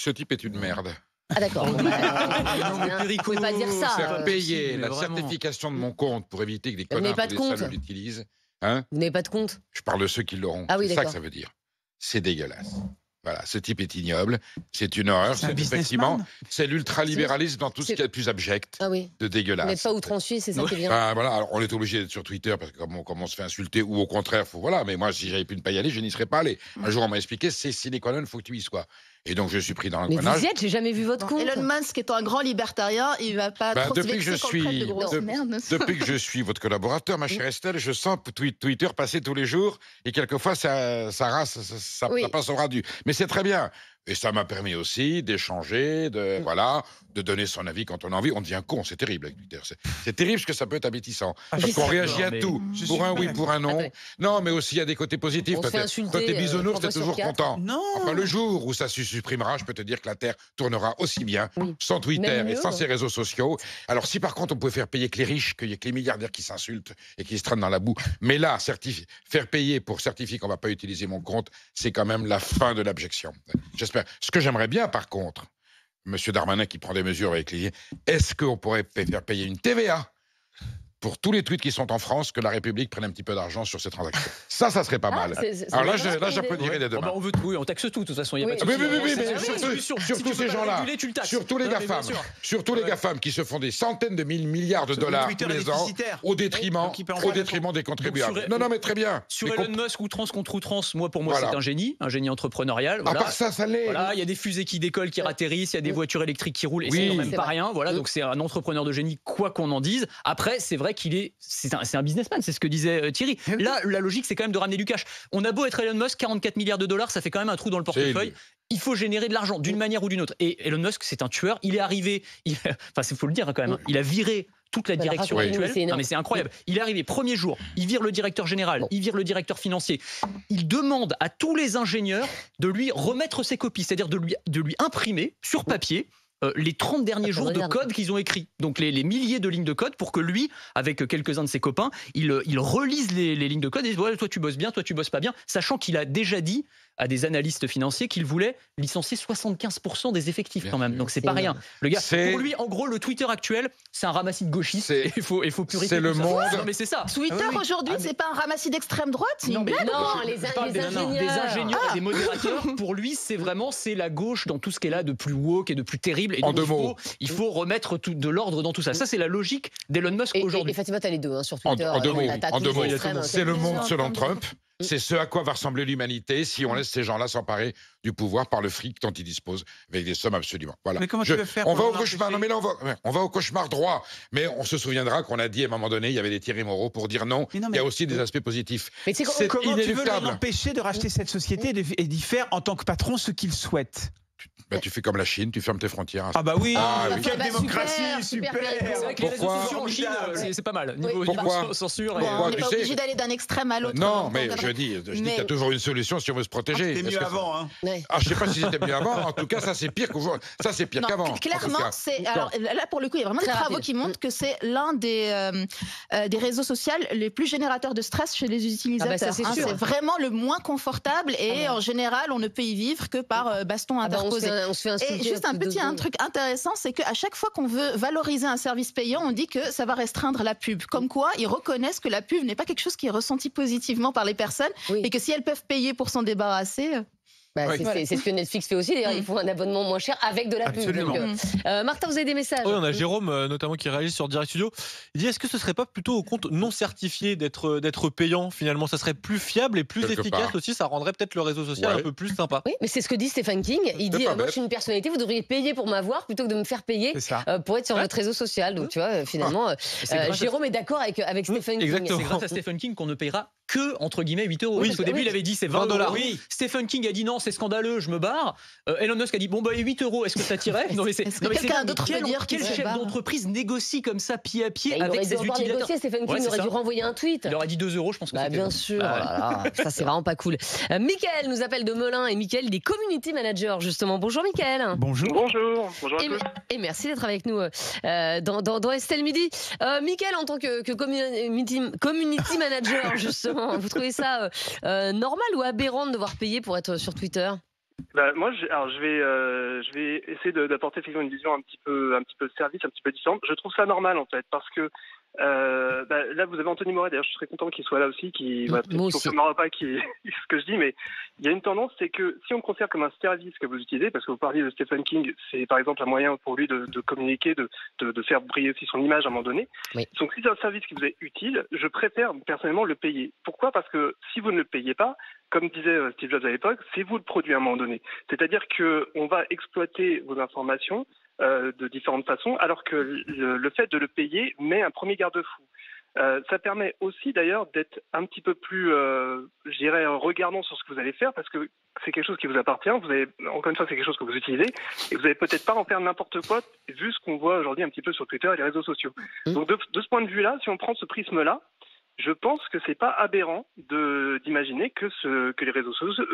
Ce type est une merde. Ah d'accord. Non, mais Vous pouvez pas dire ça. Faire payer mais la vraiment. certification de mon compte pour éviter que des Vous n'avez connards pas ou de des compte. salauds l'utilisent. Hein? Vous n'avez pas de compte. Je parle de ceux qui l'auront. Ah oui, c'est ça que d'accord. ça veut dire. C'est dégueulasse. Voilà, ce type est ignoble, c'est une horreur, C'est un c'est effectivement, businessman. c'est l'ultralibéralisme dans tout ce C'est- qu'il y a de plus abject, Ah oui. de Vous dégueulasse. n'êtes pas outrancier, c'est ça qui est bien. Ben, voilà, alors on est obligé d'être sur Twitter parce que comme on se fait insulter, ou au contraire, faut, voilà, mais moi, si j'avais pu ne pas y aller, je n'y serais pas allé. Un jour, on m'a expliqué, c'est sine qua non, il faut que tu y sois. Et donc, je suis pris dans Mais l'engrenage. vous y êtes, j'ai jamais vu votre compte. Elon Musk étant un grand libertarien, il va pas Ben, trop se depuis que je vexer quand on traite suis, de grosse de- merde. depuis que je suis votre collaborateur, ma chère Estelle, je sens Twitter passer tous les jours et quelquefois ça rase, Oui. ça passe au ras du. Mais c'est très bien. Et ça m'a permis aussi d'échanger, voilà, de donner son avis quand on a envie. On devient con, c'est terrible avec Twitter. C'est terrible parce que ça peut être appétissant. Parce qu'on réagit à mais tout. je Pour suis un pas oui, d'accord. pour un non. Attendez. Non, mais aussi il y a des côtés positifs. On se fait Toi, insulter, t'es bisounours, 3 t'es fois sur toujours 4. content. Non. Enfin, le jour où ça se supprimera, je peux te dire que la Terre tournera aussi bien Oui. sans Twitter Même et mieux, sans hein. ses réseaux sociaux. Alors, si par contre on pouvait faire payer que les riches, qu'il y ait que les milliardaires qui s'insultent et qui se traînent dans la boue, mais là, faire payer pour certifier qu'on ne va pas utiliser mon compte, c'est quand même la fin de l'abjection. J'espère. Ce que j'aimerais bien, par contre, Monsieur Darmanin qui prend des mesures avec les... Est-ce qu'on pourrait faire payer une TVA pour tous les tweets qui sont en France, que la République prenne un petit peu d'argent sur ces transactions? Ça serait pas mal. Alors Là, j'applaudirais dès Oh, demain. bah, oui, on taxe tout, de toute façon. Y a Oui. pas de Oui, souci. oui, C'est mais la solution. Si surtout tu peux ces pas gens-là, réguler, tu le taxes. surtout les Non, mais bien GAFAM, sûr. surtout les Ouais. GAFAM qui se font des centaines de milliards de dollars Twitter tous est les ans déficitaire. au détriment, Donc, il peut en faire des contribuables. sur- Non, mais très bien. Sur Mais Elon Musk, outrance contre outrance, pour moi, Voilà. c'est un génie entrepreneurial. À Voilà. part ça l'est. Voilà, il y a des fusées qui décollent, qui atterrissent, il y a des voitures électriques qui roulent, et Oui. c'est quand même C'est pas vrai. rien. Voilà, Mm. donc c'est un entrepreneur de génie, quoi qu'on en dise. Après, c'est vrai c'est un businessman, c'est ce que disait Thierry. Eh oui. Là, la logique, c'est quand même de ramener du cash. On a beau être Elon Musk, 44 milliards de dollars, ça fait quand même un trou dans le portefeuille. Il faut générer de l'argent d'une manière ou d'une autre. Et Elon Musk, c'est un tueur. Il est arrivé, enfin, il faut le dire quand même, hein, il a viré toute la Bah, direction racontez-nous, actuelle. c'est énorme. Non, mais c'est incroyable. Il est arrivé premier jour, il vire le directeur général, Bon. il vire le directeur financier. Il demande à tous les ingénieurs de lui remettre ses copies, c'est-à-dire de lui imprimer sur papier les 30 derniers jours de regarde. code qu'ils ont écrits. Donc les milliers de lignes de code pour que lui, avec quelques-uns de ses copains, il relise les lignes de code et dise ouais, toi tu bosses bien, toi tu bosses pas bien, sachant qu'il a déjà dit à des analystes financiers qu'il voulait licencier 75% des effectifs Bien quand même. sûr. Donc c'est C'est pas rien. énorme. Le gars, C'est- pour lui, en gros, le Twitter actuel, c'est un ramassis de gauchistes. C'est- Et il faut purifier c'est le tout ça. monde. Non mais c'est ça. Twitter Ah oui. aujourd'hui, c'est pas un ramassis d'extrême droite, c'est une mais- blague. Non, les Je parle des ingénieurs et des modérateurs. Pour lui, c'est la gauche dans tout ce qu'elle a de plus woke et de plus terrible. Et En donc, deux mots. il faut remettre de l'ordre dans tout ça. Ça, c'est la logique d'Elon Musk Et aujourd'hui. Fatima, t'as les deux hein, sur En Twitter. deux mots, T'as en tous deux les mots. extrêmes, C'est le monde selon Trump. Mm. C'est ce à quoi va ressembler l'humanité si on laisse ces gens-là s'emparer du pouvoir par le fric dont ils disposent, avec des sommes absolument. Voilà. Mais comment tu veux faire On pour va au l'empêcher cauchemar. Non, mais là, on va au cauchemar droit. Mais on se souviendra qu'on a dit à un moment donné, il y avait des Thierry Moreau pour dire non. Mais non, Il mais- y a aussi des aspects positifs. Mais c'est C'est Comment tu veux inéluctable. l'empêcher de racheter cette société et d'y faire en tant que patron ce qu'il souhaite? Bah, tu fais comme la Chine, tu fermes tes frontières. Ah bah oui, Ah oui. quelle Bah, démocratie, super, super, super. C'est vrai que les réseaux Pourquoi sociaux en Chine, c'est pas mal. Niveau Pourquoi censure. Bon, on tu n'est pas sais- obligé d'aller d'un extrême à l'autre. Non, Donc, mais on- je dis qu'il Mais- y a toujours une solution si on veut se protéger. C'était Est-ce mieux que- avant, hein. Ouais. Ah, je sais pas si c'était mieux avant. En tout cas, ça c'est pire qu'aujourd'hui. Ça c'est pire Non, qu'avant. en tout clairement, cas. c'est alors là pour le coup, il y a vraiment des Très travaux rapide. qui montrent que c'est l'un des réseaux sociaux les plus générateurs de stress chez les utilisateurs. ça, c'est sûr. C'est vraiment le moins confortable et en général, on ne peut y vivre que par baston Ah bah, on se interposé. fait- on se fait insulter. Et juste un plus de petit secondes. truc intéressant, c'est qu'à chaque fois qu'on veut valoriser un service payant, on dit que ça va restreindre la pub. Comme quoi, ils reconnaissent que la pub n'est pas quelque chose qui est ressenti positivement par les personnes Oui. et que si elles peuvent payer pour s'en débarrasser. Bah, Oui. c'est ce que Netflix fait aussi. D'ailleurs, ils font un abonnement moins cher avec de la pub. Absolument. Donc, Martin, vous avez des messages Oui, on a Jérôme notamment qui réagit sur Direct Studio. Il dit est-ce que ce serait pas plutôt au compte non certifié d'être payant finalement? Ça serait plus fiable et plus Quelque efficace part. aussi. Ça rendrait peut-être le réseau social Ouais. un peu plus sympa. Oui, mais c'est ce que dit Stephen King. Il C'est dit pas moi, bête. je suis une personnalité, vous devriez payer pour m'avoir plutôt que de me faire payer C'est ça. pour être sur Ouais. votre réseau social. Donc, tu vois, finalement, C'est grâce à- Jérôme est d'accord avec Stephen King. exactement. C'est grâce à Stephen King qu'on ne payera que, entre guillemets, 8 euros. Oui, Parce qu'au début, oui. il avait dit c'est 20 $20. dollars. Oui. Stephen King a dit non, c'est scandaleux, je me barre. Elon Musk a dit bon, bah, 8 euros, est-ce que ça tirait? Non, mais c'est. Est-ce que non, mais c'est quelqu'un dingue. d'autre peut Quel- dire qu'il Quel se chef barre d'entreprise négocie comme ça, pied à pied, Et il avec aurait ses dû encore utilisateurs? négocier, Stephen King Ouais, c'est aurait ça. dû renvoyer un tweet. Il aurait dit 2 euros, je pense que Bah, c'était bien bon. sûr, Bah, ouais. oh là là, ça c'est vraiment pas cool. Michael nous appelle de Melun et Michael, il est community manager justement. Bonjour Michael. Bonjour. Bonjour, bonjour à Et, tous. et merci d'être avec nous dans Estelle Midi. Michael, en tant que community manager justement, vous trouvez ça normal ou aberrant de devoir payer pour être sur Twitter? Moi, je vais essayer d'apporter effectivement une vision un petit peu service, un petit peu différente. Je trouve ça normal en fait, parce que là, vous avez Anthony Moret. D'ailleurs, je suis très content qu'il soit là aussi, qui Moi aussi. confirmera pas ce que je dis, mais il y a une tendance, c'est que si on considère comme un service que vous utilisez, parce que vous parliez de Stephen King, c'est par exemple un moyen pour lui de communiquer, de faire briller aussi son image à un moment donné. Oui. Donc, si c'est un service qui vous est utile, je préfère personnellement le payer. Pourquoi ? Parce que si vous ne le payez pas, comme disait Steve Jobs à l'époque, c'est vous le produit à un moment donné. C'est-à-dire qu'on va exploiter vos informations de différentes façons, alors que le fait de le payer met un premier garde-fou. Ça permet aussi d'ailleurs d'être un petit peu plus, je dirais, regardant sur ce que vous allez faire, parce que c'est quelque chose qui vous appartient. Vous avez, encore une fois, c'est quelque chose que vous utilisez, et vous n'allez peut-être pas en faire n'importe quoi, vu ce qu'on voit aujourd'hui un petit peu sur Twitter et les réseaux sociaux. Donc de ce point de vue-là, si on prend ce prisme-là, je pense que c'est pas aberrant d'imaginer que les réseaux sociaux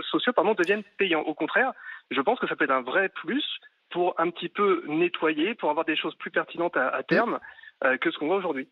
deviennent payants. Au contraire, je pense que ça peut être un vrai plus pour un petit peu nettoyer, pour avoir des choses plus pertinentes à terme que ce qu'on voit aujourd'hui.